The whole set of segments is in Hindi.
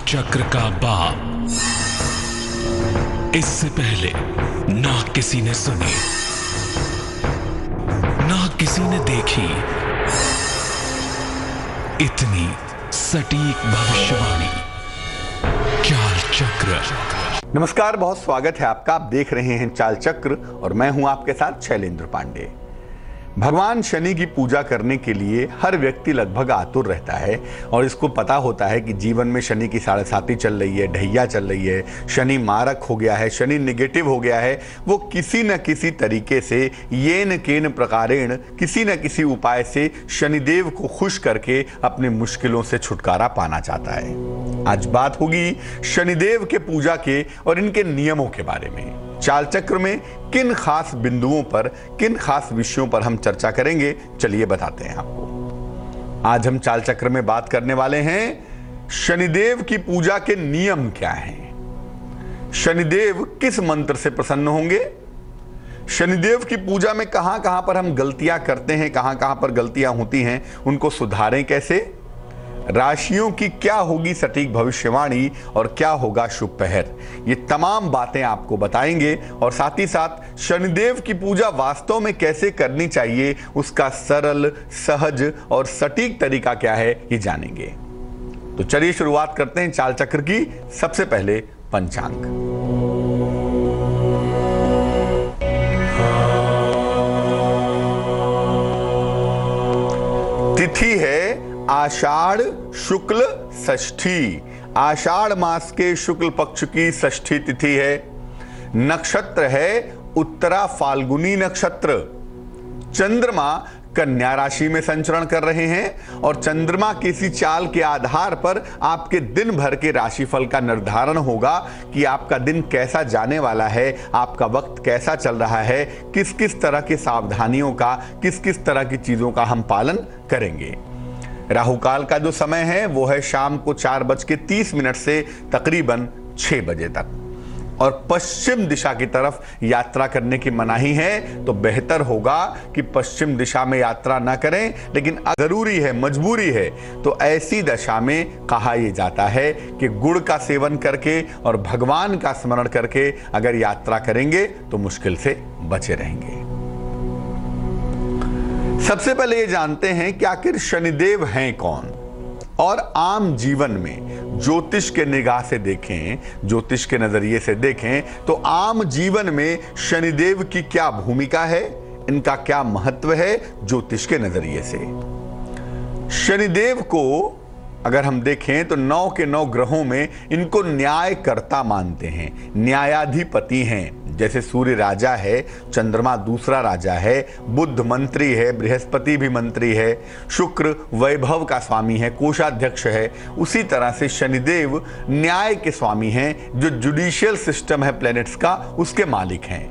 चक्र का बाप इससे पहले ना किसी ने सुनी, ना किसी ने देखी इतनी सटीक भविष्यवाणी। चाल चक्र। नमस्कार, बहुत स्वागत है आपका। आप देख रहे हैं चाल चक्र और मैं हूं आपके साथ शैलेंद्र पांडे। भगवान शनि की पूजा करने के लिए हर व्यक्ति लगभग आतुर रहता है और इसको पता होता है कि जीवन में शनि की 7.5 चल रही है, ढैया चल रही है, शनि मारक हो गया है, शनि नेगेटिव हो गया है। वो किसी न किसी तरीके से येन केन प्रकारेण किसी न किसी उपाय से शनिदेव को खुश करके अपनी मुश्किलों से छुटकारा पाना चाहता है। आज बात होगी शनिदेव के पूजा के और इनके नियमों के बारे में। चाल चक्र में किन खास बिंदुओं पर, किन खास विषयों पर हम चर्चा करेंगे, चलिए बताते हैं आपको। आज हम चाल चक्र में बात करने वाले हैं शनिदेव की पूजा के नियम क्या हैं, शनिदेव किस मंत्र से प्रसन्न होंगे, शनिदेव की पूजा में कहां पर हम गलतियां करते हैं, कहां पर गलतियां होती हैं, उनको सुधारें कैसे, राशियों की क्या होगी सटीक भविष्यवाणी और क्या होगा शुभ पहर, ये तमाम बातें आपको बताएंगे। और साथ ही साथ शनिदेव की पूजा वास्तव में कैसे करनी चाहिए, उसका सरल, सहज और सटीक तरीका क्या है, ये जानेंगे। तो चलिए शुरुआत करते हैं चाल चक्र की। सबसे पहले पंचांग। तिथि है आषाढ़ शुक्ल षष्ठी। आषाढ़ मास के शुक्ल पक्ष की षष्ठी तिथि है। नक्षत्र है उत्तरा फाल्गुनी नक्षत्र। चंद्रमा कन्या राशि में संचरण कर रहे हैं और चंद्रमा की इसी चाल के आधार पर आपके दिन भर के राशिफल का निर्धारण होगा कि आपका दिन कैसा जाने वाला है, आपका वक्त कैसा चल रहा है, किस किस तरह की सावधानियों का, किस किस तरह की चीजों का हम पालन करेंगे। राहु काल का जो समय है वो है शाम को 4:30 से तकरीबन 6 बजे तक। और पश्चिम दिशा की तरफ यात्रा करने की मनाही है, तो बेहतर होगा कि पश्चिम दिशा में यात्रा ना करें। लेकिन जरूरी है, मजबूरी है, तो ऐसी दशा में कहा यह जाता है कि गुड़ का सेवन करके और भगवान का स्मरण करके अगर यात्रा करेंगे तो मुश्किल से बचे रहेंगे। सबसे पहले ये जानते हैं कि आखिर शनिदेव हैं कौन, और आम जीवन में ज्योतिष के निगाह से देखें, ज्योतिष के नजरिए से देखें तो आम जीवन में शनिदेव की क्या भूमिका है, इनका क्या महत्व है ज्योतिष के नजरिए से। शनिदेव को अगर हम देखें तो 9 के 9 ग्रहों में इनको न्यायकर्ता मानते हैं, न्यायाधिपति हैं। जैसे सूर्य राजा है, चंद्रमा दूसरा राजा है, बुध मंत्री है, बृहस्पति भी मंत्री है, शुक्र वैभव का स्वामी है, कोषाध्यक्ष है। उसी तरह से शनिदेव न्याय के स्वामी हैं, जो जुडिशियल सिस्टम है प्लैनेट्स का, उसके मालिक हैं।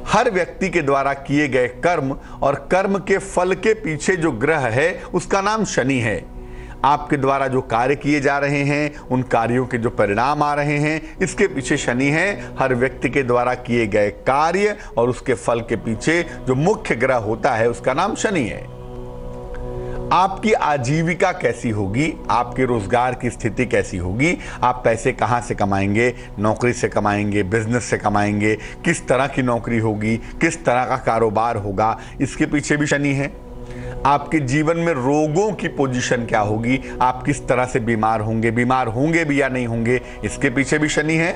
हर व्यक्ति के द्वारा किए गए कर्म और कर्म के फल के पीछे जो ग्रह है उसका नाम शनि है। आपके द्वारा जो कार्य किए जा रहे हैं, उन कार्यों के जो परिणाम आ रहे हैं, इसके पीछे शनि है। हर व्यक्ति के द्वारा किए गए कार्य और उसके फल के पीछे जो मुख्य ग्रह होता है उसका नाम शनि है। आपकी आजीविका कैसी होगी, आपके रोजगार की स्थिति कैसी होगी, आप पैसे कहां से कमाएंगे, नौकरी से कमाएंगे, बिजनेस से कमाएंगे, किस तरह की नौकरी होगी, किस तरह का कारोबार होगा, इसके पीछे भी शनि है। आपके जीवन में रोगों की पोजीशन क्या होगी, आप किस तरह से बीमार होंगे भी या नहीं होंगे, इसके पीछे भी शनि है।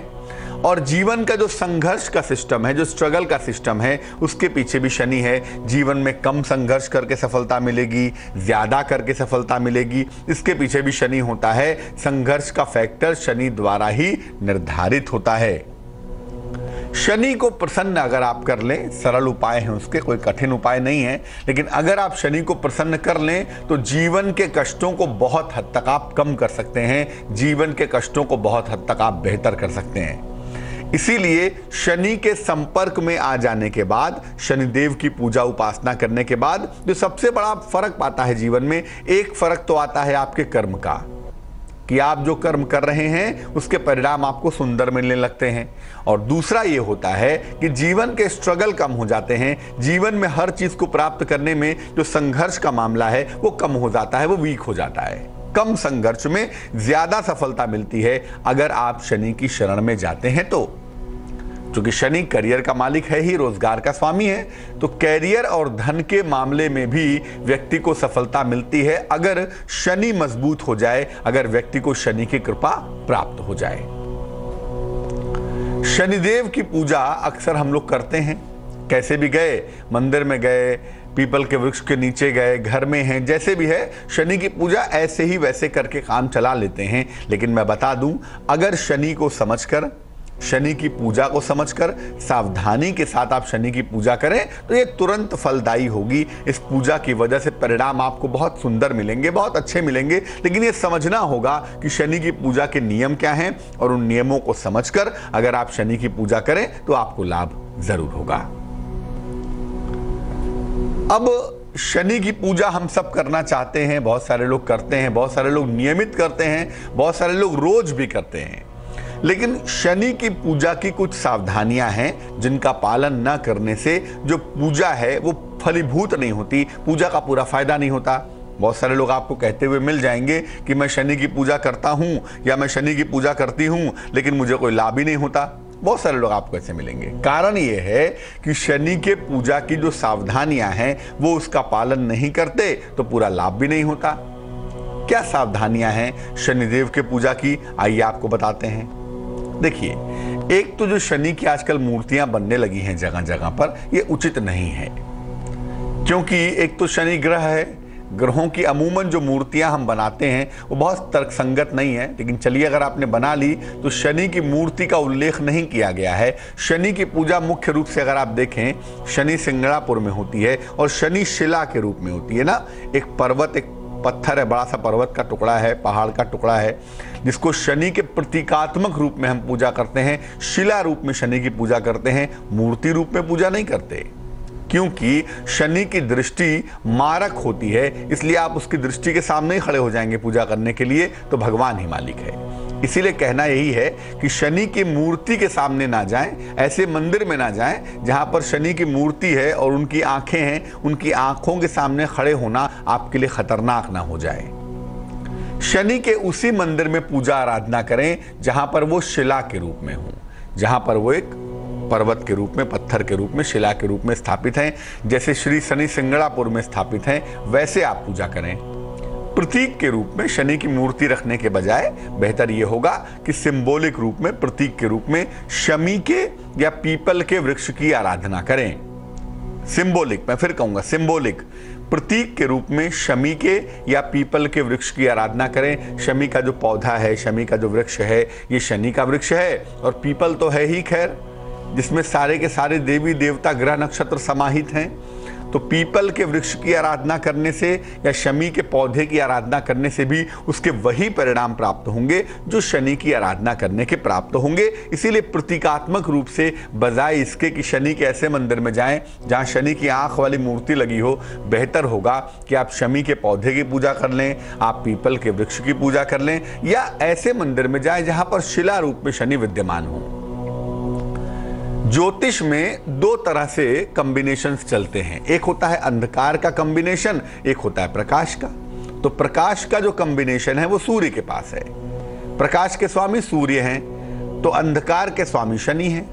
और जीवन का जो संघर्ष का सिस्टम है, जो स्ट्रगल का सिस्टम है, उसके पीछे भी शनि है। जीवन में कम संघर्ष करके सफलता मिलेगी, ज्यादा करके सफलता मिलेगी, इसके पीछे भी शनि होता है। संघर्ष का फैक्टर शनि द्वारा ही निर्धारित होता है। शनि को प्रसन्न अगर आप कर लें, सरल उपाय हैं उसके, कोई कठिन उपाय नहीं है, लेकिन अगर आप शनि को प्रसन्न कर लें तो जीवन के कष्टों को बहुत हद तक आप कम कर सकते हैं, जीवन के कष्टों को बहुत हद तक आप बेहतर कर सकते हैं। इसीलिए शनि के संपर्क में आ जाने के बाद, शनिदेव की पूजा उपासना करने के बाद जो सबसे बड़ा फर्क पाता है जीवन में, एक फर्क तो आता है आपके कर्म का, कि आप जो कर्म कर रहे हैं उसके परिणाम आपको सुंदर मिलने लगते हैं। और दूसरा ये होता है कि जीवन के स्ट्रगल कम हो जाते हैं, जीवन में हर चीज को प्राप्त करने में जो संघर्ष का मामला है वो कम हो जाता है, वो वीक हो जाता है। कम संघर्ष में ज्यादा सफलता मिलती है अगर आप शनि की शरण में जाते हैं तो। क्योंकि शनि करियर का मालिक है ही, रोजगार का स्वामी है, तो कैरियर और धन के मामले में भी व्यक्ति को सफलता मिलती है अगर शनि मजबूत हो जाए, अगर व्यक्ति को शनि की कृपा प्राप्त हो जाए। शनिदेव की पूजा अक्सर हम लोग करते हैं, कैसे भी गए, मंदिर में गए, पीपल के वृक्ष के नीचे गए, घर में हैं, जैसे भी है, शनि की पूजा ऐसे ही वैसे करके काम चला लेते हैं। लेकिन मैं बता दूं, अगर शनि को समझकर, शनि की पूजा को समझकर सावधानी के साथ आप शनि की पूजा करें तो ये तुरंत फलदायी होगी। इस पूजा की वजह से परिणाम आपको बहुत सुंदर मिलेंगे, बहुत अच्छे मिलेंगे। लेकिन ये समझना होगा कि शनि की पूजा के नियम क्या हैं और उन नियमों को समझकर अगर आप शनि की पूजा करें तो आपको लाभ जरूर होगा। अब शनि की पूजा हम सब करना चाहते हैं, बहुत सारे लोग करते हैं, बहुत सारे लोग नियमित करते हैं, बहुत सारे लोग रोज भी करते हैं। लेकिन शनि की पूजा की कुछ सावधानियां हैं जिनका पालन न करने से जो पूजा है वो फलीभूत नहीं होती, पूजा का पूरा फायदा नहीं होता। बहुत सारे लोग आपको कहते हुए मिल जाएंगे कि मैं शनि की पूजा करता हूं या मैं शनि की पूजा करती हूं लेकिन मुझे कोई लाभ ही नहीं होता। बहुत सारे लोग आपको ऐसे मिलेंगे। कारण यह है कि शनि के पूजा की जो सावधानियां हैं वो उसका पालन नहीं करते तो पूरा लाभ भी नहीं होता। क्या सावधानियां हैं शनिदेव के पूजा की, आइए आपको बताते हैं। देखिए, एक तो जो शनि की आजकल मूर्तियां बनने लगी हैं जगह जगह पर, ये उचित नहीं है। क्योंकि एक तो शनि ग्रह है, ग्रहों की अमूमन जो मूर्तियां हम बनाते हैं वो बहुत तर्कसंगत नहीं है। लेकिन चलिए, अगर आपने बना ली तो शनि की मूर्ति का उल्लेख नहीं किया गया है। शनि की पूजा मुख्य रूप से अगर आप देखें, शनि सिंगड़ापुर में होती है और शनि शिला के रूप में होती है ना। एक पर्वत, एक पत्थर है, बड़ा सा पर्वत का टुकड़ा है, पहाड़ का टुकड़ा है, जिसको शनि के प्रतीकात्मक रूप में हम पूजा करते हैं, शिला रूप में शनि की पूजा करते हैं, मूर्ति रूप में पूजा नहीं करते। क्योंकि शनि की दृष्टि मारक होती है, इसलिए आप उसकी दृष्टि के सामने ही खड़े हो जाएंगे पूजा करने के लिए, तो भगवान ही मालिक है। इसीलिए कहना यही है कि शनि की मूर्ति के सामने ना जाएं, ऐसे मंदिर में ना जाएं जहां पर शनि की मूर्ति है और उनकी आंखें हैं, उनकी आंखों के सामने खड़े होना आपके लिए खतरनाक ना हो जाए। शनि के उसी मंदिर में पूजा आराधना करें जहां पर वो शिला के रूप में हो, जहां पर वो एक पर्वत के रूप में, पत्थर के रूप में, शिला के रूप में स्थापित हैं। जैसे श्री शनि सिंगड़ापुर में स्थापित हैं, वैसे आप पूजा करें। प्रतीक के रूप में शनि की मूर्ति रखने के बजाय बेहतर यह होगा कि सिंबॉलिक रूप में, प्रतीक के रूप में शमी के या पीपल के वृक्ष की आराधना करें। सिंबॉलिक, मैं फिर कहूंगा सिंबॉलिक, प्रतीक के रूप में शमी के या पीपल के वृक्ष की आराधना करें। शमी का जो पौधा है, शमी का जो वृक्ष है, ये शनि का वृक्ष है और पीपल तो है ही खैर, जिसमें सारे के सारे देवी देवता ग्रह नक्षत्र समाहित हैं। तो पीपल के वृक्ष की आराधना करने से या शमी के पौधे की आराधना करने से भी उसके वही परिणाम प्राप्त होंगे जो शनि की आराधना करने के प्राप्त होंगे। इसीलिए प्रतीकात्मक रूप से बजाय इसके कि शनि के ऐसे मंदिर में जाएं जहां शनि की आंख वाली मूर्ति लगी हो, बेहतर होगा कि आप शमी के पौधे की पूजा कर लें, आप पीपल के वृक्ष की पूजा कर लें, या ऐसे मंदिर में जाएं जहां पर शिला रूप में शनि विद्यमान हो। ज्योतिष में दो तरह से कॉम्बिनेशंस चलते हैं, एक होता है अंधकार का कॉम्बिनेशन, एक होता है प्रकाश का। तो प्रकाश का जो कॉम्बिनेशन है वो सूर्य के पास है। प्रकाश के स्वामी सूर्य हैं, तो अंधकार के स्वामी शनि हैं।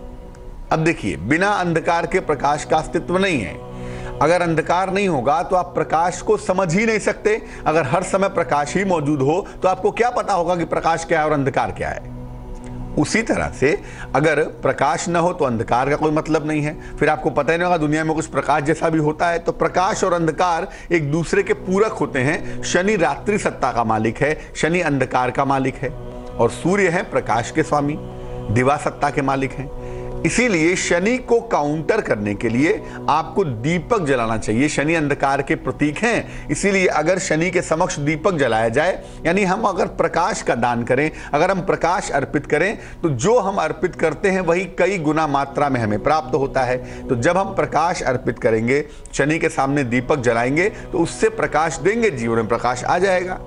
अब देखिए, बिना अंधकार के प्रकाश का अस्तित्व नहीं है। अगर अंधकार नहीं होगा तो आप प्रकाश को समझ ही नहीं सकते। अगर हर समय प्रकाश ही मौजूद हो तो आपको क्या पता होगा कि प्रकाश क्या है और अंधकार क्या है। उसी तरह से अगर प्रकाश न हो तो अंधकार का कोई मतलब नहीं है, फिर आपको पता ही नहीं होगा दुनिया में कुछ प्रकाश जैसा भी होता है। तो प्रकाश और अंधकार एक दूसरे के पूरक होते हैं। शनि रात्रि सत्ता का मालिक है, शनि अंधकार का मालिक है, और सूर्य है प्रकाश के स्वामी, दिवा सत्ता के मालिक हैं। इसीलिए शनि को काउंटर करने के लिए आपको दीपक जलाना चाहिए। शनि अंधकार के प्रतीक हैं, इसीलिए अगर शनि के समक्ष दीपक जलाया जाए, यानी हम अगर प्रकाश का दान करें, अगर हम प्रकाश अर्पित करें, तो जो हम अर्पित करते हैं वही कई गुना मात्रा में हमें प्राप्त होता है। तो जब हम प्रकाश अर्पित करेंगे, शनि के सामने दीपक जलाएंगे, तो उससे प्रकाश देंगे, जीवन में प्रकाश आ जाएगा।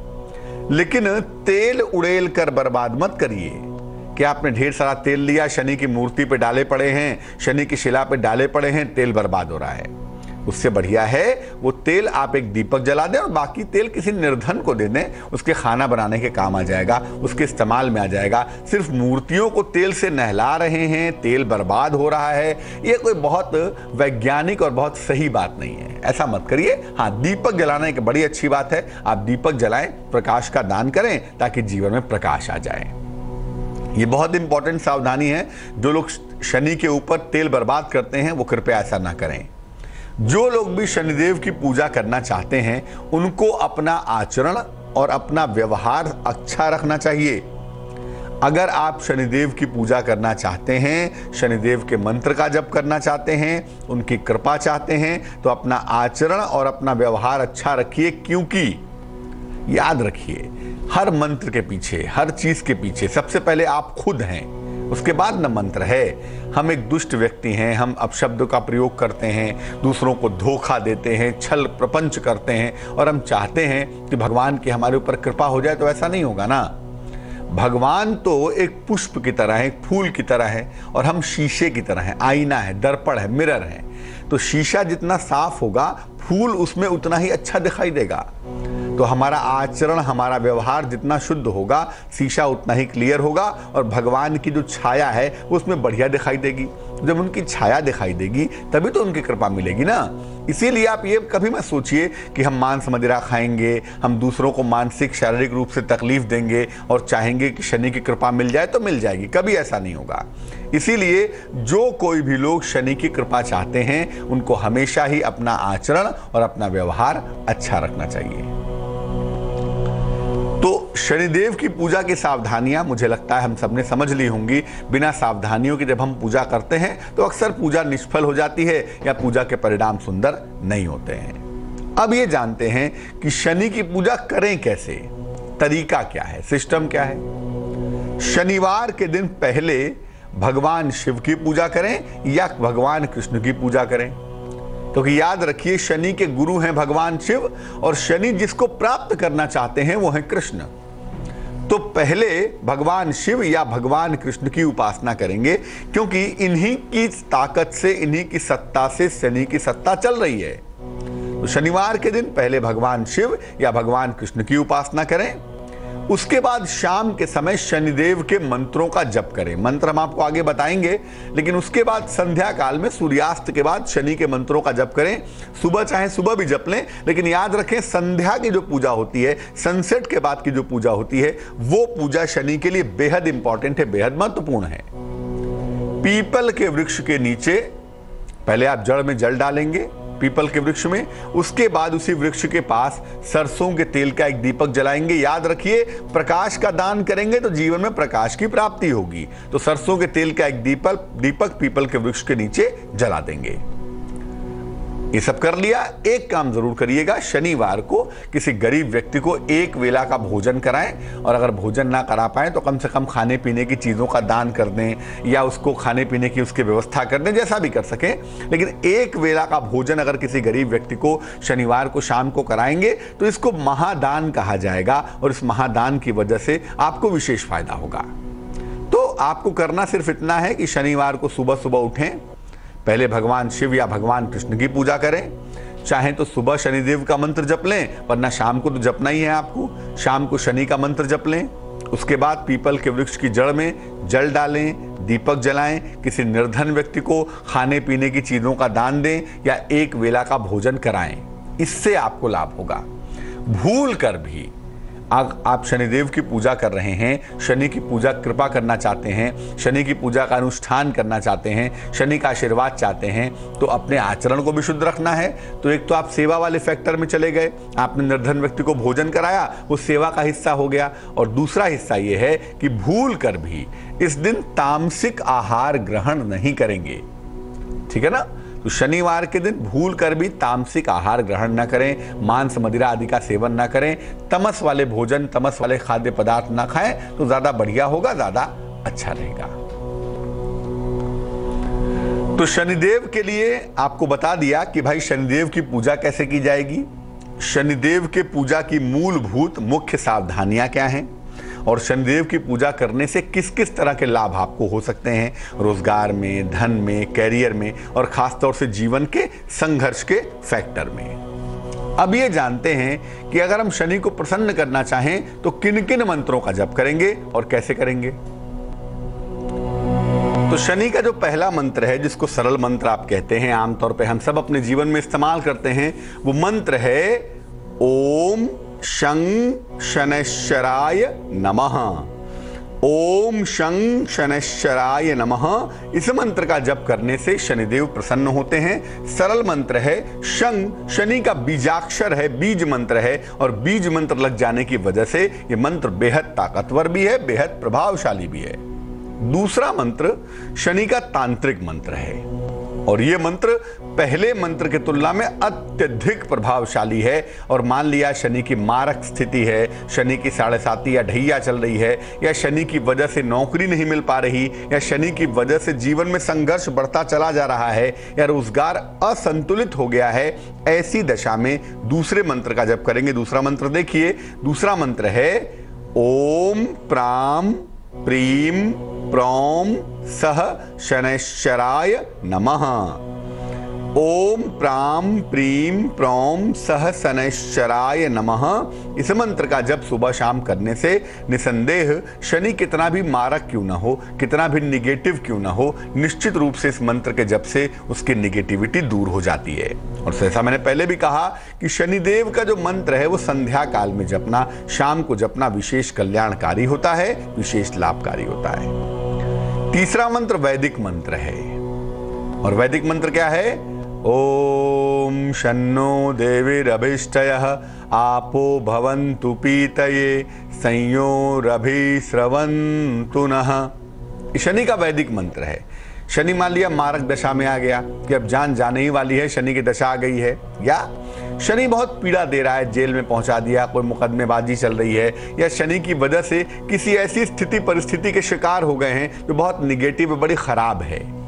लेकिन तेल उड़ेल कर बर्बाद मत करिए कि आपने ढेर सारा तेल लिया, शनि की मूर्ति पे डाले पड़े हैं, शनि की शिला पे डाले पड़े हैं, तेल बर्बाद हो रहा है। उससे बढ़िया है वो तेल आप एक दीपक जला दें और बाकी तेल किसी निर्धन को दे दें, उसके खाना बनाने के काम आ जाएगा, उसके इस्तेमाल में आ जाएगा। सिर्फ मूर्तियों को तेल से नहला रहे हैं, तेल बर्बाद हो रहा है, ये कोई बहुत वैज्ञानिक और बहुत सही बात नहीं है, ऐसा मत करिए। हाँ, दीपक जलाना एक बड़ी अच्छी बात है, आप दीपक जलाएं, प्रकाश का दान करें ताकि जीवन में प्रकाश आ जाए। ये बहुत इंपॉर्टेंट सावधानी है। जो लोग शनि के ऊपर तेल बर्बाद करते हैं वो कृपया ऐसा ना करें। जो लोग भी शनिदेव की पूजा करना चाहते हैं उनको अपना आचरण और अपना व्यवहार अच्छा रखना चाहिए। अगर आप शनिदेव की पूजा करना चाहते हैं, शनिदेव के मंत्र का जप करना चाहते हैं, उनकी कृपा चाहते हैं, तो अपना आचरण और अपना व्यवहार अच्छा रखिए, क्योंकि याद रखिए हर मंत्र के पीछे, हर चीज के पीछे सबसे पहले आप खुद हैं, उसके बाद न मंत्र है। हम एक दुष्ट व्यक्ति हैं, हम अपशब्दों का प्रयोग करते हैं, दूसरों को धोखा देते हैं, छल प्रपंच करते हैं और हम चाहते हैं कि भगवान की हमारे ऊपर कृपा हो जाए, तो ऐसा नहीं होगा ना। भगवान तो एक पुष्प की तरह है, एक फूल की तरह है और हम शीशे की तरह है, आईना है, दर्पण है, मिरर है। तो शीशा जितना साफ होगा फूल उसमें उतना ही अच्छा दिखाई देगा। तो हमारा आचरण, हमारा व्यवहार जितना शुद्ध होगा शीशा उतना ही क्लियर होगा और भगवान की जो छाया है वो उसमें बढ़िया दिखाई देगी। जब उनकी छाया दिखाई देगी तभी तो उनकी कृपा मिलेगी ना। इसीलिए आप ये कभी मत सोचिए कि हम मांस मदिरा खाएंगे, हम दूसरों को मानसिक शारीरिक रूप से तकलीफ देंगे और चाहेंगे कि शनि की कृपा मिल जाए तो मिल जाएगी, कभी ऐसा नहीं होगा। इसीलिए जो कोई भी लोग शनि की कृपा चाहते हैं उनको हमेशा ही अपना आचरण और अपना व्यवहार अच्छा रखना चाहिए। तो शनिदेव की पूजा की सावधानियां मुझे लगता है हम सबने समझ ली होंगी। बिना सावधानियों के जब हम पूजा करते हैं तो अक्सर पूजा निष्फल हो जाती है या पूजा के परिणाम सुंदर नहीं होते हैं। अब ये जानते हैं कि शनि की पूजा करें कैसे, तरीका क्या है, सिस्टम क्या है। शनिवार के दिन पहले भगवान शिव की पूजा करें या भगवान कृष्ण की पूजा करें, क्योंकि याद रखिए शनि के गुरु हैं भगवान शिव और शनि जिसको प्राप्त करना चाहते हैं वो है कृष्ण। तो पहले भगवान शिव या भगवान कृष्ण की उपासना करेंगे, क्योंकि इन्हीं की ताकत से, इन्हीं की सत्ता से शनि की सत्ता चल रही है। तो शनिवार के दिन पहले भगवान शिव या भगवान कृष्ण की उपासना करें। उसके बाद शाम के समय शनिदेव के मंत्रों का जप करें। मंत्र हम आपको आगे बताएंगे, लेकिन उसके बाद संध्या काल में सूर्यास्त के बाद शनि के मंत्रों का जप करें। सुबह चाहे सुबह भी जप लें, लेकिन याद रखें संध्या की जो पूजा होती है, सनसेट के बाद की जो पूजा होती है, वो पूजा शनि के लिए बेहद इंपॉर्टेंट है, बेहद महत्वपूर्ण है। पीपल के वृक्ष के नीचे पहले आप जड़ में जल डालेंगे पीपल के वृक्ष में, उसके बाद उसी वृक्ष के पास सरसों के तेल का एक दीपक जलाएंगे। याद रखिए प्रकाश का दान करेंगे तो जीवन में प्रकाश की प्राप्ति होगी। तो सरसों के तेल का एक दीपक पीपल के वृक्ष के नीचे जला देंगे। ये सब कर लिया। एक काम जरूर करिएगा, शनिवार को किसी गरीब व्यक्ति को एक वेला का भोजन कराएं, और अगर भोजन ना करा पाए तो कम से कम खाने पीने की चीजों का दान कर दें या उसको खाने पीने की उसकी व्यवस्था कर दें, जैसा भी कर सकें। लेकिन एक वेला का भोजन अगर किसी गरीब व्यक्ति को शनिवार को शाम को कराएंगे तो इसको महादान कहा जाएगा और इस महादान की वजह से आपको विशेष फायदा होगा। तो आपको करना सिर्फ इतना है कि शनिवार को सुबह सुबह उठें, पहले भगवान शिव या भगवान कृष्ण की पूजा करें। चाहे तो सुबह शनिदेव का मंत्र जप लें, वरना शाम को तो जपना ही है आपको, शाम को शनि का मंत्र जप लें। उसके बाद पीपल के वृक्ष की जड़ में जल डालें, दीपक जलाएं, किसी निर्धन व्यक्ति को खाने पीने की चीजों का दान दें या एक वेला का भोजन कराएं। इससे आपको लाभ होगा। भूल कर भी आप शनिदेव की पूजा कर रहे हैं, शनि की पूजा कृपा करना चाहते हैं, शनि की पूजा का अनुष्ठान करना चाहते हैं, शनि का आशीर्वाद चाहते हैं, तो अपने आचरण को भी शुद्ध रखना है। तो एक तो आप सेवा वाले फैक्टर में चले गए, आपने निर्धन व्यक्ति को भोजन कराया, वो सेवा का हिस्सा हो गया। और दूसरा हिस्सा ये है कि भूल कर भी इस दिन तामसिक आहार ग्रहण नहीं करेंगे, ठीक है ना। तो शनिवार के दिन भूल कर भी तामसिक आहार ग्रहण न करें, मांस मदिरा आदि का सेवन न करें, तमस वाले भोजन, तमस वाले खाद्य पदार्थ न खाएं, तो ज्यादा बढ़िया होगा, ज्यादा अच्छा रहेगा। तो शनिदेव के लिए आपको बता दिया कि भाई शनिदेव की पूजा कैसे की जाएगी, शनिदेव के पूजा की मूलभूत मुख्य सावधानियां क्या हैं, और शनिदेव की पूजा करने से किस किस तरह के लाभ आपको हो सकते हैं रोजगार में, धन में, कैरियर में और खासतौर से जीवन के संघर्ष के फैक्टर में। अब ये जानते हैं कि अगर हम शनि को प्रसन्न करना चाहें तो किन किन मंत्रों का जप करेंगे और कैसे करेंगे। तो शनि का जो पहला मंत्र है, जिसको सरल मंत्र आप कहते हैं, आमतौर पे हम सब अपने जीवन में इस्तेमाल करते हैं, वो मंत्र है ओम शं शनैश्चराय नमः। ओम शं शनैश्चराय नमः। इस मंत्र का जप करने से शनिदेव प्रसन्न होते हैं। सरल मंत्र है शं, शनि का बीजाक्षर है, बीज मंत्र है, और बीज मंत्र लग जाने की वजह से यह मंत्र बेहद ताकतवर भी है, बेहद प्रभावशाली भी है। दूसरा मंत्र शनि का तांत्रिक मंत्र है और यह मंत्र पहले मंत्र की तुलना में अत्यधिक प्रभावशाली है। और मान लिया शनि की मारक स्थिति है, शनि की 7.5 या ढैया चल रही है, या शनि की वजह से नौकरी नहीं मिल पा रही, या शनि की वजह से जीवन में संघर्ष बढ़ता चला जा रहा है, या रोजगार असंतुलित हो गया है, ऐसी दशा में दूसरे मंत्र का जप करेंगे। दूसरा मंत्र देखिए, दूसरा मंत्र है ओम प्राम प्रीम प्रौम सह शनैश्चराय नमः। ओम प्राम प्रीम प्रौम सह शनैश्चराय नमः। इस मंत्र का जप सुबह शाम करने से निसंदेह शनि कितना भी मारक क्यों ना हो, कितना भी निगेटिव क्यों ना हो, निश्चित रूप से इस मंत्र के जप से उसकी निगेटिविटी दूर हो जाती है। और जैसा मैंने पहले भी कहा कि शनिदेव का जो मंत्र है वो संध्या काल में जपना, शाम को जपना विशेष कल्याणकारी होता है, विशेष लाभकारी होता है। तीसरा मंत्र वैदिक मंत्र है और वैदिक मंत्र क्या है? ओम शन्नो देवीरभिष्टयः आपो भवन्तु पीतये संयोरभिस्रवन्तु नः। शनि का वैदिक मंत्र है। शनि मान लिया मारक दशा में आ गया कि अब जान जाने ही वाली है, शनि की दशा आ गई है, या शनि बहुत पीड़ा दे रहा है, जेल में पहुंचा दिया, कोई मुकदमेबाजी चल रही है, या शनि की वजह से किसी ऐसी स्थिति परिस्थिति के शिकार हो गए हैं जो बहुत निगेटिव, बड़ी खराब है,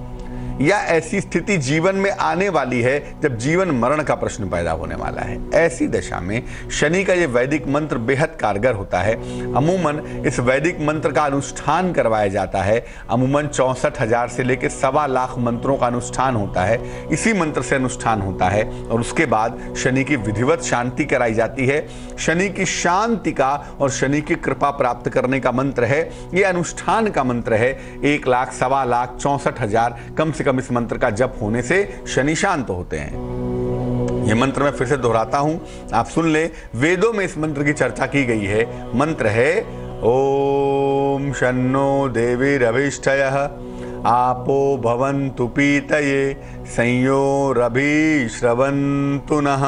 या ऐसी स्थिति जीवन में आने वाली है जब जीवन मरण का प्रश्न पैदा होने वाला है। ऐसी दशा में शनि का ये वैदिक मंत्र बेहद कारगर होता है। अमूमन इस वैदिक मंत्र का अनुष्ठान करवाया जाता है। अमूमन 64,000 से लेकर 1.25 लाख मंत्रों का अनुष्ठान होता है। इसी मंत्र से अनुष्ठान होता है और उसके बाद शनि की विधिवत शांति कराई जाती है। शनि की शांति का और शनि की कृपा प्राप्त करने का मंत्र है, ये अनुष्ठान का मंत्र है। 1 लाख, 1.25 लाख, 64,000 कम से कम इस मंत्र का जप होने से शनि शांत होते हैं। यह मंत्र मैं फिर से दोहराता हूं, आप सुन ले। वेदों में इस मंत्र की चर्चा की गई है। मंत्र है ओम शन्नो देवीरभिष्टयः आपो भवन्तु पीतये संयोरभिस्रवन्तु नः।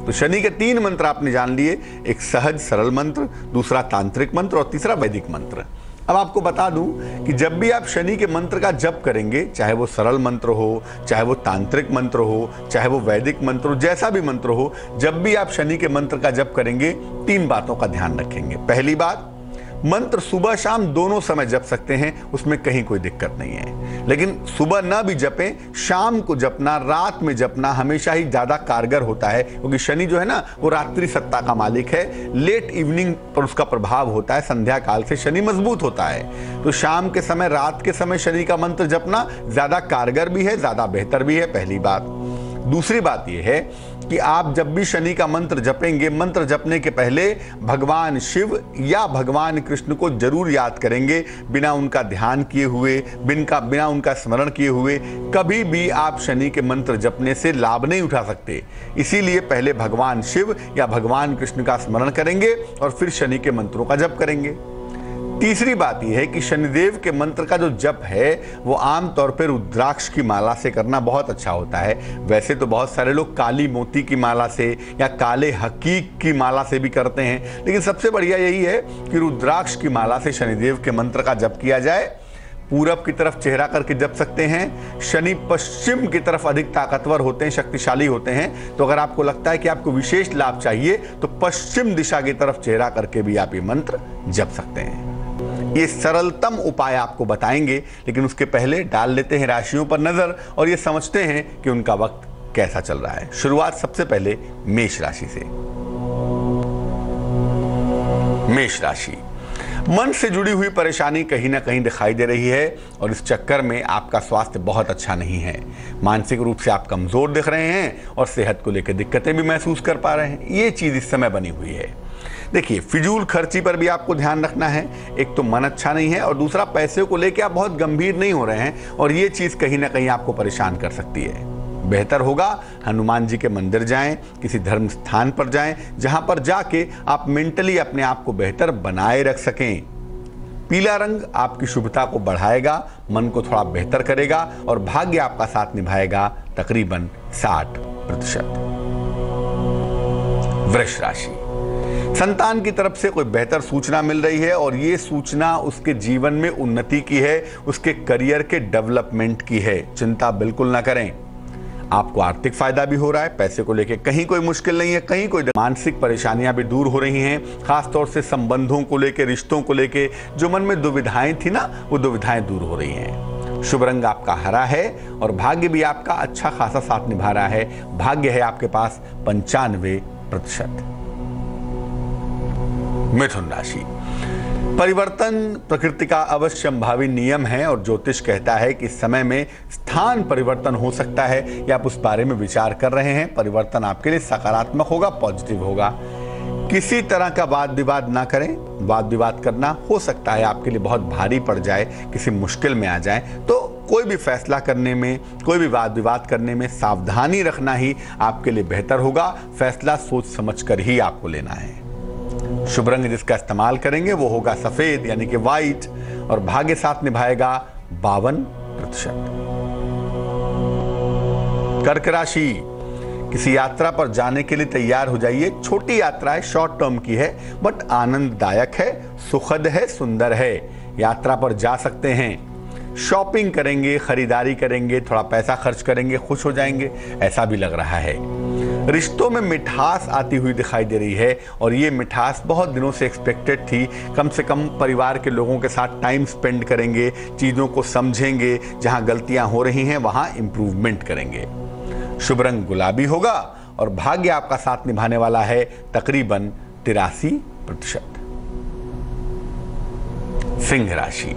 तो शनि के 3 मंत्र आपने जान लिए, एक सहज सरल मंत्र, दूसरा तांत्रिक मंत्र और तीसरा वैदिक मंत्र। अब आपको बता दूं कि जब भी आप शनि के मंत्र का जप करेंगे, चाहे वो सरल मंत्र हो, चाहे वो तांत्रिक मंत्र हो, चाहे वो वैदिक मंत्र हो, जैसा भी मंत्र हो, जब भी आप शनि के मंत्र का जप करेंगे 3 बातों का ध्यान रखेंगे। पहली बात, मंत्र सुबह शाम दोनों समय जप सकते हैं, उसमें कहीं कोई दिक्कत नहीं है, लेकिन सुबह ना भी जपें, शाम को जपना, रात में जपना हमेशा ही ज्यादा कारगर होता है, क्योंकि शनि जो है ना वो रात्रि सत्ता का मालिक है। लेट इवनिंग पर उसका प्रभाव होता है, संध्या काल से शनि मजबूत होता है। तो शाम के समय, रात के समय शनि का मंत्र जपना ज्यादा कारगर भी है, ज्यादा बेहतर भी है, पहली बात। दूसरी बात यह है कि आप जब भी शनि का मंत्र जपेंगे, मंत्र जपने के पहले भगवान शिव या भगवान कृष्ण को जरूर याद करेंगे। बिना उनका ध्यान किए हुए, बिना उनका स्मरण किए हुए कभी भी आप शनि के मंत्र जपने से लाभ नहीं उठा सकते। इसीलिए पहले भगवान शिव या भगवान कृष्ण का स्मरण करेंगे और फिर शनि के मंत्रों का जप करेंगे। तीसरी बात यह है कि शनिदेव के मंत्र का जो जप है वो आमतौर पर रुद्राक्ष की माला से करना बहुत अच्छा होता है। वैसे तो बहुत सारे लोग काली मोती की माला से या काले हकीक की माला से भी करते हैं, लेकिन सबसे बढ़िया यही है कि रुद्राक्ष की माला से शनिदेव के मंत्र का जप किया जाए। पूरब की तरफ चेहरा करके जप सकते हैं। शनि पश्चिम की तरफ अधिक ताकतवर होते हैं, शक्तिशाली होते हैं। तो अगर आपको लगता है कि आपको विशेष लाभ चाहिए तो पश्चिम दिशा की तरफ चेहरा करके भी आप ये मंत्र जप सकते हैं। ये सरलतम उपाय आपको बताएंगे, लेकिन उसके पहले डाल लेते हैं राशियों पर नजर और ये समझते हैं कि उनका वक्त कैसा चल रहा है। शुरुआत सबसे पहले मेष राशि से। मेष राशि, मन से जुड़ी हुई परेशानी कहीं ना कहीं दिखाई दे रही है और इस चक्कर में आपका स्वास्थ्य बहुत अच्छा नहीं है। मानसिक रूप से आप कमजोर दिख रहे हैं और सेहत को लेकर दिक्कतें भी महसूस कर पा रहे हैं। ये चीज इस समय बनी हुई है। देखिए, फिजूल खर्ची पर भी आपको ध्यान रखना है। एक तो मन अच्छा नहीं है और दूसरा पैसे को लेकर आप बहुत गंभीर नहीं हो रहे हैं और ये चीज कहीं ना कहीं आपको परेशान कर सकती है। बेहतर होगा हनुमान जी के मंदिर जाएं, किसी धर्म स्थान पर जाएं, जहां पर जाके आप मेंटली अपने आप को बेहतर बनाए रख सकें। पीला रंग आपकी शुभता को बढ़ाएगा, मन को थोड़ा बेहतर करेगा और भाग्य आपका साथ निभाएगा तकरीबन 60%। वृष राशि, संतान की तरफ से कोई बेहतर सूचना मिल रही है और ये सूचना उसके जीवन में उन्नति की है, उसके करियर के डेवलपमेंट की है। चिंता बिल्कुल ना करें। आपको आर्थिक फायदा भी हो रहा है, पैसे को लेके कहीं कोई मुश्किल नहीं है, कहीं कोई मानसिक परेशानियां भी दूर हो रही हैं। खासतौर से संबंधों को लेके, रिश्तों को लेके जो मन में दुविधाएं थी ना, वो दुविधाएं दूर हो रही हैं। शुभ रंग आपका हरा है और भाग्य भी आपका अच्छा खासा साथ निभा रहा है। भाग्य है आपके पास 95%। मिथुन राशि, परिवर्तन प्रकृति का अवश्यंभावी नियम है और ज्योतिष कहता है कि इस समय में स्थान परिवर्तन हो सकता है या आप उस बारे में विचार कर रहे हैं। परिवर्तन आपके लिए सकारात्मक होगा, पॉजिटिव होगा। किसी तरह का वाद विवाद ना करें। वाद विवाद करना हो सकता है आपके लिए बहुत भारी पड़ जाए, किसी मुश्किल में आ जाए। तो कोई भी फैसला करने में, कोई भी वाद विवाद करने में सावधानी रखना ही आपके लिए बेहतर होगा। फैसला सोच समझ कर ही आपको लेना है। शुभ रंग जिसका इस्तेमाल करेंगे वो होगा सफेद यानी कि व्हाइट और भाग्य साथ निभाएगा 52%। कर्क राशि, किसी यात्रा पर जाने के लिए तैयार हो जाइए। छोटी यात्रा है, शॉर्ट टर्म की है, बट आनंददायक है, सुखद है, सुंदर है। यात्रा पर जा सकते हैं, शॉपिंग करेंगे, खरीदारी करेंगे, थोड़ा पैसा खर्च करेंगे, खुश हो जाएंगे, ऐसा भी लग रहा है। रिश्तों में मिठास आती हुई दिखाई दे रही है और ये मिठास बहुत दिनों से एक्सपेक्टेड थी। कम से कम परिवार के लोगों के साथ टाइम स्पेंड करेंगे, चीज़ों को समझेंगे, जहां गलतियां हो रही हैं वहां इंप्रूवमेंट करेंगे। शुभ रंग गुलाबी होगा और भाग्य आपका साथ निभाने वाला है तकरीबन 83%। सिंह राशि,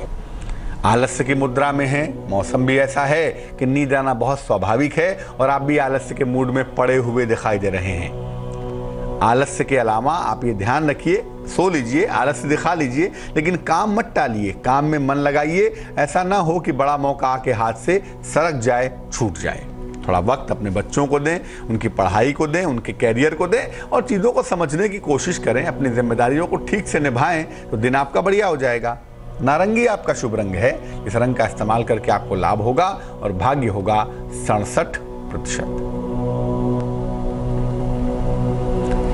आलस्य की मुद्रा में है। मौसम भी ऐसा है कि नींद आना बहुत स्वाभाविक है और आप भी आलस्य के मूड में पड़े हुए दिखाई दे रहे हैं। आलस्य के अलावा आप ये ध्यान रखिए, सो लीजिए, आलस्य दिखा लीजिए, लेकिन काम मत टालिए, काम में मन लगाइए। ऐसा ना हो कि बड़ा मौका आके हाथ से सरक जाए, छूट जाए। थोड़ा वक्त अपने बच्चों को दें, उनकी पढ़ाई को दें, उनके कैरियर को दें और चीज़ों को समझने की कोशिश करें। अपनी जिम्मेदारियों को ठीक से निभाएं तो दिन आपका बढ़िया हो जाएगा। नारंगी आपका शुभ रंग है। इस रंग का इस्तेमाल करके आपको लाभ होगा और भाग्य होगा 67%।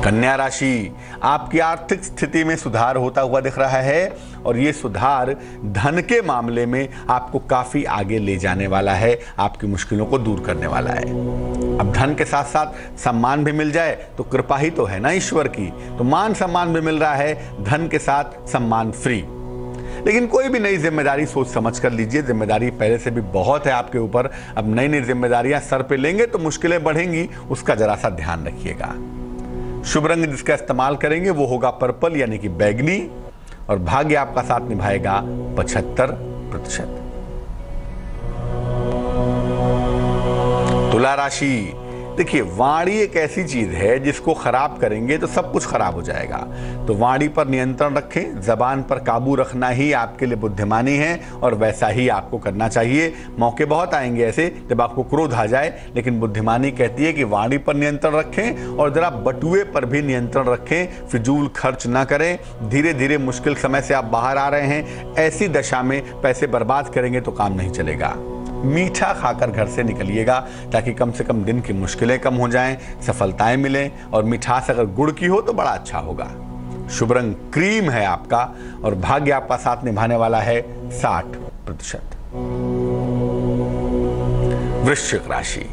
कन्या राशि, आपकी आर्थिक स्थिति में सुधार होता हुआ दिख रहा है और ये सुधार धन के मामले में आपको काफी आगे ले जाने वाला है, आपकी मुश्किलों को दूर करने वाला है। अब धन के साथ साथ सम्मान भी मिल जाए तो कृपा ही तो है ना ईश्वर की। तो मान सम्मान भी मिल रहा है, धन के साथ सम्मान फ्री। लेकिन कोई भी नई जिम्मेदारी सोच समझ कर लीजिए। जिम्मेदारी पहले से भी बहुत है आपके ऊपर। अब नई नई जिम्मेदारियां सर पे लेंगे तो मुश्किलें बढ़ेंगी, उसका जरा सा ध्यान रखिएगा। शुभ रंग जिसका इस्तेमाल करेंगे वो होगा पर्पल यानी कि बैगनी और भाग्य आपका साथ निभाएगा 75%। तुला राशि, देखिए वाणी एक ऐसी चीज है जिसको खराब करेंगे तो सब कुछ खराब हो जाएगा। तो वाणी पर नियंत्रण रखें, जबान पर काबू रखना ही आपके लिए बुद्धिमानी है और वैसा ही आपको करना चाहिए। मौके बहुत आएंगे ऐसे जब आपको क्रोध आ जाए, लेकिन बुद्धिमानी कहती है कि वाणी पर नियंत्रण रखें और जरा बटुए पर भी नियंत्रण रखें। फिजूल खर्च ना करें। धीरे धीरे मुश्किल समय से आप बाहर आ रहे हैं, ऐसी दशा में पैसे बर्बाद करेंगे तो काम नहीं चलेगा। मीठा खाकर घर से निकलिएगा ताकि कम से कम दिन की मुश्किलें कम हो जाएं, सफलताएं मिलें और मिठास अगर गुड़ की हो तो बड़ा अच्छा होगा। शुभ रंग क्रीम है आपका और भाग्य आपका साथ निभाने वाला है 60%। वृश्चिक राशि,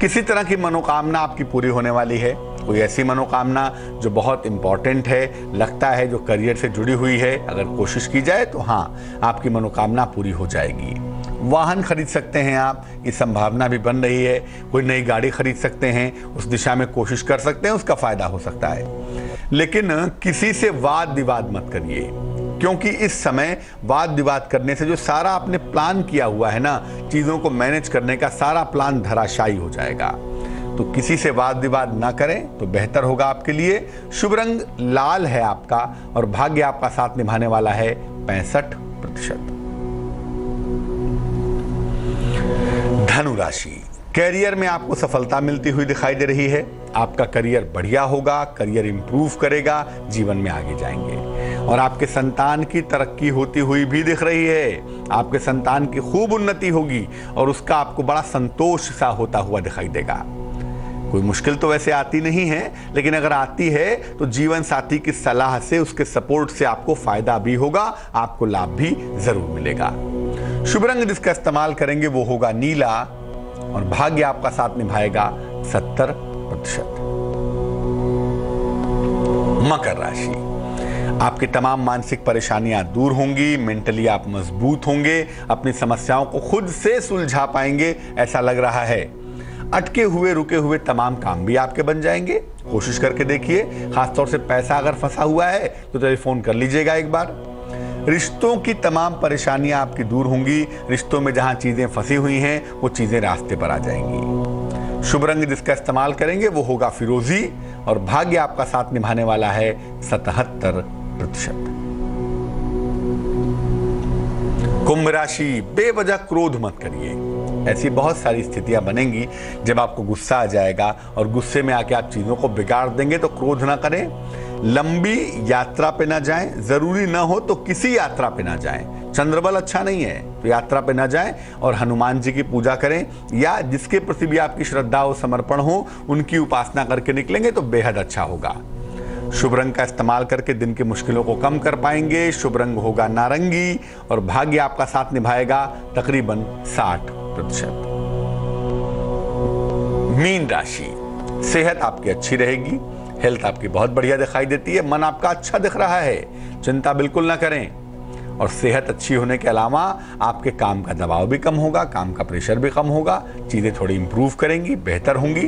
किसी तरह की मनोकामना आपकी पूरी होने वाली है। कोई ऐसी मनोकामना जो बहुत इंपॉर्टेंट है, लगता है जो करियर से जुड़ी हुई है, अगर कोशिश की जाए तो हाँ आपकी मनोकामना पूरी हो जाएगी। वाहन खरीद सकते हैं आप, ये संभावना भी बन रही है। कोई नई गाड़ी खरीद सकते हैं, उस दिशा में कोशिश कर सकते हैं, उसका फायदा हो सकता है। लेकिन किसी से वाद विवाद मत करिए। क्योंकि इस समय वाद विवाद करने से जो सारा आपने प्लान किया हुआ है ना, चीजों को मैनेज करने का सारा प्लान धराशायी हो जाएगा। तो किसी से वाद विवाद ना करें तो बेहतर होगा आपके लिए। शुभ रंग लाल है आपका और भाग्य आपका साथ निभाने वाला है 65%। धनु राशि, कैरियर में आपको सफलता मिलती हुई दिखाई दे रही है। आपका करियर बढ़िया होगा, करियर इंप्रूव करेगा, जीवन में आगे जाएंगे। और आपके संतान की तरक्की होती हुई भी दिख रही है। आपके संतान की खूब उन्नति होगी और उसका आपको बड़ा संतोष सा होता हुआ दिखाई देगा। कोई मुश्किल तो वैसे आती नहीं है, लेकिन अगर आती है तो जीवन साथी की सलाह से, उसके सपोर्ट से आपको फायदा भी होगा, आपको लाभ भी जरूर मिलेगा। शुभ रंग जिसका इस्तेमाल करेंगे वो होगा नीला और भाग्य आपका साथ निभाएगा 70%। मकर राशि, आपकी तमाम मानसिक परेशानियां दूर होंगी, मेंटली आप मजबूत होंगे, अपनी समस्याओं को खुद से सुलझा पाएंगे ऐसा लग रहा है। अटके हुए रुके हुए तमाम काम भी आपके बन जाएंगे। कोशिश करके देखिए। खासतौर से पैसा अगर फंसा हुआ है तो टेलीफोन कर लीजिएगा एक बार। रिश्तों की तमाम परेशानियां आपकी दूर होंगी। रिश्तों में जहां चीजें फंसी हुई हैं वो चीजें रास्ते पर आ जाएंगी। शुभ रंग जिसका इस्तेमाल करेंगे वो होगा फिरोजी और भाग्य आपका साथ निभाने वाला है 77%। कुंभ राशि, बेवजह क्रोध मत करिए। ऐसी बहुत सारी स्थितियां बनेंगी जब आपको गुस्सा आ जाएगा और गुस्से में आके आप चीजों को बिगाड़ देंगे, तो क्रोध ना करें। लंबी यात्रा पे ना जाएं, जरूरी ना हो तो किसी यात्रा पे ना जाएं। चंद्रबल अच्छा नहीं है तो यात्रा पे ना जाएं और हनुमान जी की पूजा करें या जिसके प्रति भी आपकी श्रद्धा हो, समर्पण हो, उनकी उपासना करके निकलेंगे तो बेहद अच्छा होगा। शुभ रंग का इस्तेमाल करके दिन की मुश्किलों को कम कर पाएंगे। शुभ रंग होगा नारंगी और भाग्य आपका साथ निभाएगा तकरीबन 60%। मीन राशि, सेहत आपकी अच्छी रहेगी, हेल्थ आपकी बहुत बढ़िया दिखाई देती है, मन आपका अच्छा दिख रहा है, चिंता बिल्कुल ना करें। और सेहत अच्छी होने के अलावा आपके काम का दबाव भी कम होगा, काम का प्रेशर भी कम होगा, चीजें थोड़ी इंप्रूव करेंगी, बेहतर होंगी।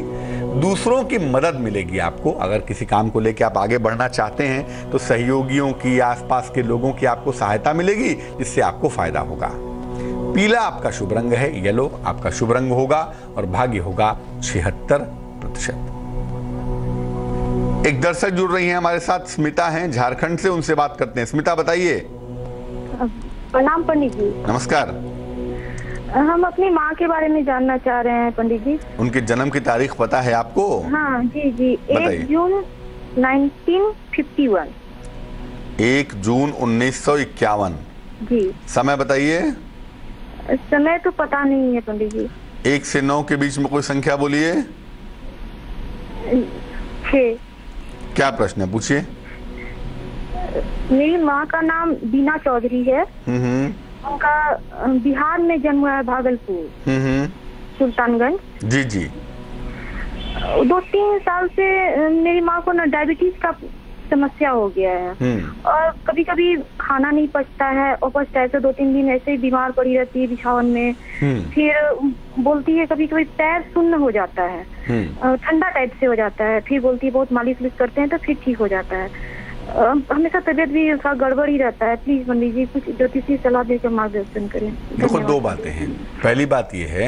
दूसरों की मदद मिलेगी आपको। अगर किसी काम को लेकर आप आगे बढ़ना चाहते हैं तो सहयोगियों की, आसपास के लोगों की आपको सहायता मिलेगी, जिससे आपको फायदा होगा। पीला आपका शुभ रंग है, येलो आपका शुभ रंग होगा और भाग्य होगा 76%। एक दर्शक जुड़ रही हैं हमारे साथ, स्मिता हैं झारखंड से, उनसे बात करते हैं। स्मिता बताइए। प्रणाम पंडित जी। नमस्कार। हम अपनी माँ के बारे में जानना चाह रहे हैं पंडित जी। उनके जन्म की तारीख पता है आपको? हाँ जी जी, 1 जून 1951। 1 जून 1951 जी। समय बताइए। समय तो पता नहीं है पंडित जी। 1 से 9 के बीच में कोई संख्या बोलिए। 6। क्या प्रश्न है, पूछिए। मेरी माँ का नाम बीना चौधरी है। उनका बिहार में जन्म हुआ है, भागलपुर, सुल्तानगंज। जी जी। 2-3 साल से मेरी माँ को ना डायबिटीज का समस्या हो गया है और कभी कभी खाना नहीं पचता है और बस ऐसे 2-3 दिन ऐसे ही बीमार पड़ी रहती है बिछावन में। फिर बोलती है कभी कभी पैर सुन्न हो जाता है, ठंडा टाइप से हो जाता है। फिर बोलती है बहुत मालिश करते हैं तो फिर ठीक हो जाता है। हमेशा तबीयत भी उसका गड़बड़ ही रहता है। प्लीज पंडित जी कुछ ज्योतिषी सलाह देकर मार्गदर्शन करें। देखो, 2 बातें हैं। पहली बात यह है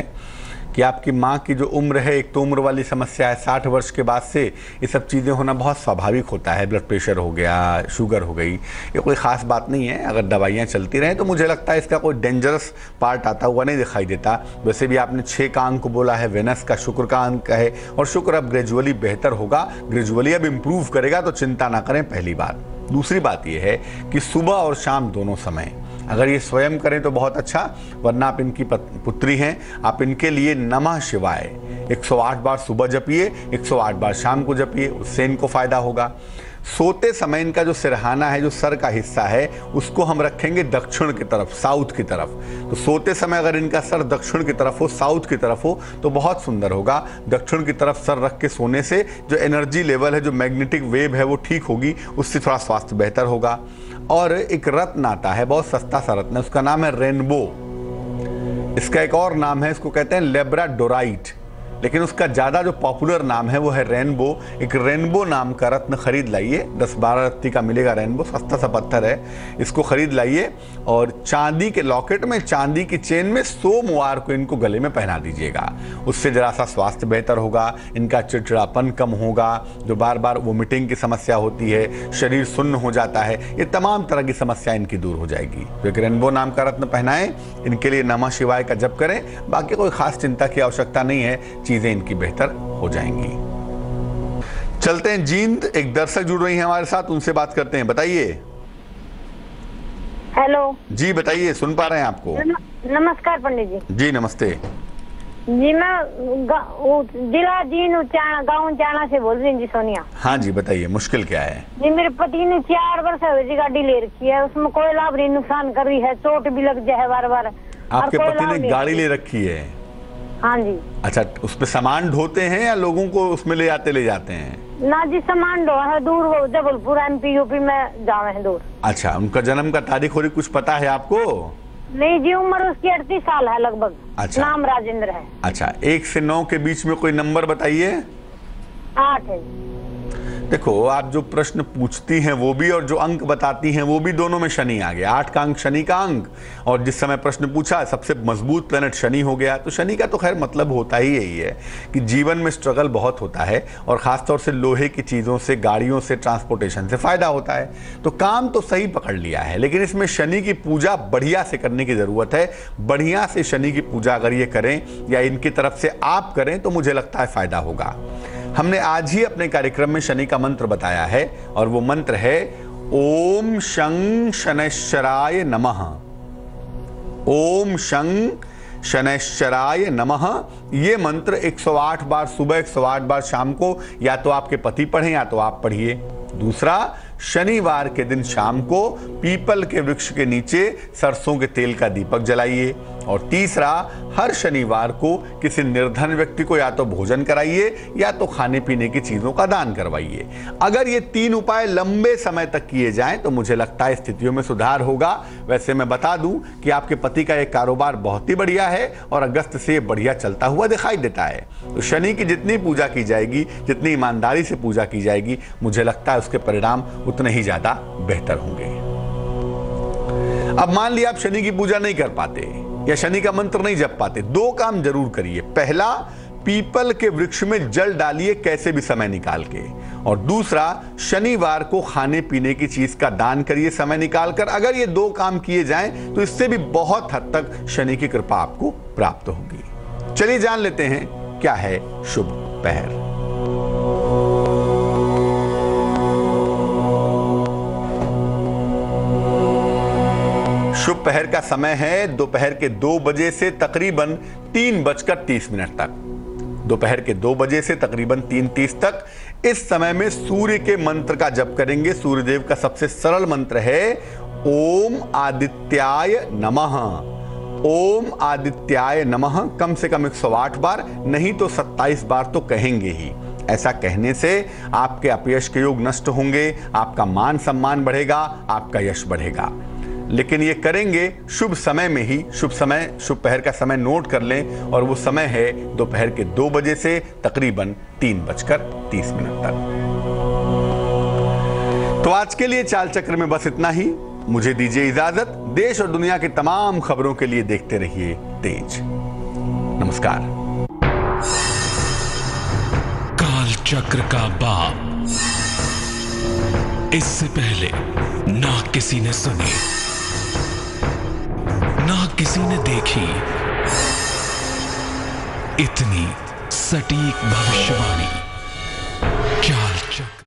कि आपकी माँ की जो उम्र है, एक तो उम्र वाली समस्या है, 60 वर्ष के बाद से ये सब चीज़ें होना बहुत स्वाभाविक होता है। ब्लड प्रेशर हो गया, शुगर हो गई, ये कोई ख़ास बात नहीं है। अगर दवाइयाँ चलती रहें तो मुझे लगता है इसका कोई डेंजरस पार्ट आता हुआ नहीं दिखाई देता। वैसे भी आपने 6 का अंक बोला है, वेनस का, शुक्र का अंक है और शुक्र अब ग्रेजुअली बेहतर होगा, ग्रेजुअली अब इम्प्रूव करेगा, तो चिंता ना करें, पहली बात। दूसरी बात यह है कि सुबह और शाम दोनों समय अगर ये स्वयं करें तो बहुत अच्छा, वरना आप इनकी पुत्री हैं, आप इनके लिए नमः शिवाय 108 बार सुबह जपिए, 108 बार शाम को जपिए, उससे इनको फायदा होगा। सोते समय इनका जो सिरहाना है, जो सर का हिस्सा है, उसको हम रखेंगे दक्षिण की तरफ, साउथ की तरफ। तो सोते समय अगर इनका सर दक्षिण की तरफ हो, साउथ की तरफ हो, तो बहुत सुंदर होगा। दक्षिण की तरफ सर रख के सोने से जो एनर्जी लेवल है, जो मैग्नेटिक वेव है, वो ठीक होगी, उससे थोड़ा स्वास्थ्य बेहतर होगा। और एक रत्न आता है, बहुत सस्ता सा रत्न है, उसका नाम है रेनबो। इसका एक और नाम है, इसको कहते हैं लेब्राडोराइट। लेकिन उसका ज़्यादा जो पॉपुलर नाम है वो है रेनबो। एक रेनबो नाम का रत्न खरीद लाइए, 10-12 रत्ती का मिलेगा रेनबो, सस्ता सा पत्थर है, इसको खरीद लाइए और चांदी के लॉकेट में, चांदी की चेन में सोमवार को इनको गले में पहना दीजिएगा। उससे जरा सा स्वास्थ्य बेहतर होगा, इनका चिड़चिड़ापन कम होगा, जो बार बार वोमिटिंग की समस्या होती है, शरीर सुन्न हो जाता है, ये तमाम तरह की समस्या इनकी दूर हो जाएगी। तो एक रेनबो नाम का रत्न पहनाएं, इनके लिए नमः शिवाय का जप करें, बाकी कोई खास चिंता की आवश्यकता नहीं है, चीजें इनकी बेहतर हो जाएंगी। चलते हैं जींद, एक दर्शक जुड़ रही हैं हमारे साथ, उनसे बात करते हैं। बताइए। हेलो जी बताइए, सुन पा रहे हैं आपको। नमस्कार पंडित जी। जी नमस्ते। जी मैं जिला जींद गाँव चाणा से बोल रही हूँ जी, सोनिया। हाँ जी बताइए, मुश्किल क्या है? जी मेरे पति ने 4 वर्ष हुए गाड़ी ले रखी है, उसमें कोई लाभ नहीं, नुकसान कर रही है, चोट भी लग जाए बार बार। आपके पति ने गाड़ी ले रखी है? हाँ जी। अच्छा, उस पे सामान ढोते हैं या लोगों को उसमें ले जाते हैं? ना जी, सामान ढो है दूर, वो जबलपुर MP UP में जावे हैं दूर। अच्छा, उनका जन्म का तारीख और कुछ पता है आपको? नहीं जी, उम्र उसकी 38 साल है लगभग। अच्छा। नाम राजेंद्र है। अच्छा, 1 से 9 के बीच में कोई नंबर बताइए। 8 है। देखो, आप जो प्रश्न पूछती हैं वो भी और जो अंक बताती हैं वो भी, दोनों में शनि आ गया। 8 का अंक शनि का अंक, और जिस समय प्रश्न पूछा सबसे मजबूत प्लेनेट शनि हो गया। तो शनि का तो खैर मतलब होता ही यही है कि जीवन में स्ट्रगल बहुत होता है, और खासतौर से लोहे की चीज़ों से, गाड़ियों से, ट्रांसपोर्टेशन से फायदा होता है। तो काम तो सही पकड़ लिया है, लेकिन इसमें शनि की पूजा बढ़िया से करने की ज़रूरत है। बढ़िया से शनि की पूजा अगर ये करें या इनकी तरफ से आप करें तो मुझे लगता है फायदा होगा। हमने आज ही अपने कार्यक्रम में शनि का मंत्र बताया है, और वो मंत्र है ओम शं शनैश्चराय नमः। ओम शं शनैश्चराय नमः। ये मंत्र 108 बार सुबह, 108 बार शाम को या तो आपके पति पढ़ें या तो आप पढ़िए। दूसरा, शनिवार के दिन शाम को पीपल के वृक्ष के नीचे सरसों के तेल का दीपक जलाइए। और तीसरा, हर शनिवार को किसी निर्धन व्यक्ति को या तो भोजन कराइए या तो खाने पीने की चीजों का दान करवाइए। अगर ये 3 उपाय लंबे समय तक किए जाएं तो मुझे लगता है स्थितियों में सुधार होगा। वैसे मैं बता दूं कि आपके पति का एक कारोबार बहुत ही बढ़िया है और अगस्त से बढ़िया चलता हुआ दिखाई देता है। तो शनि की जितनी पूजा की जाएगी, जितनी ईमानदारी से पूजा की जाएगी, मुझे लगता है उसके परिणाम उतने ही ज्यादा बेहतर होंगे। अब मान लिया आप शनि की पूजा नहीं कर पाते या शनि का मंत्र नहीं जप पाते, 2 काम जरूर करिए। पहला, पीपल के वृक्ष में जल डालिए कैसे भी समय निकाल के। और दूसरा, शनिवार को खाने पीने की चीज का दान करिए समय निकालकर। अगर ये 2 काम किए जाएं तो इससे भी बहुत हद तक शनि की कृपा आपको प्राप्त होगी। चलिए जान लेते हैं क्या है शुभ पहर। शुभ पहर का समय है दोपहर के 2 बजे से तकरीबन 3:30 तक। दोपहर के 2 बजे से तकरीबन 3:30 तक इस समय में सूर्य के मंत्र का जप करेंगे। सूर्यदेव का सबसे सरल मंत्र है ओम आदित्याय नमः। ओम आदित्याय नमः कम से कम 108 बार, नहीं तो 27 बार तो कहेंगे ही। ऐसा कहने से आपके अपयश के योग नष्ट होंगे, आपका मान सम्मान बढ़ेगा, आपका यश बढ़ेगा। लेकिन ये करेंगे शुभ समय में ही। शुभ समय, शुभ पहर का समय नोट कर लें, और वो समय है दोपहर के 2 बजे से तकरीबन 3:30 तक। तो आज के लिए चाल चक्र में बस इतना ही। मुझे दीजिए इजाजत। देश और दुनिया की तमाम खबरों के लिए देखते रहिए तेज। नमस्कार। काल चक्र का बाप, इससे पहले ना किसी ने सुनी, ना किसी ने देखी इतनी सटीक भविष्यवाणी। काल चक्र।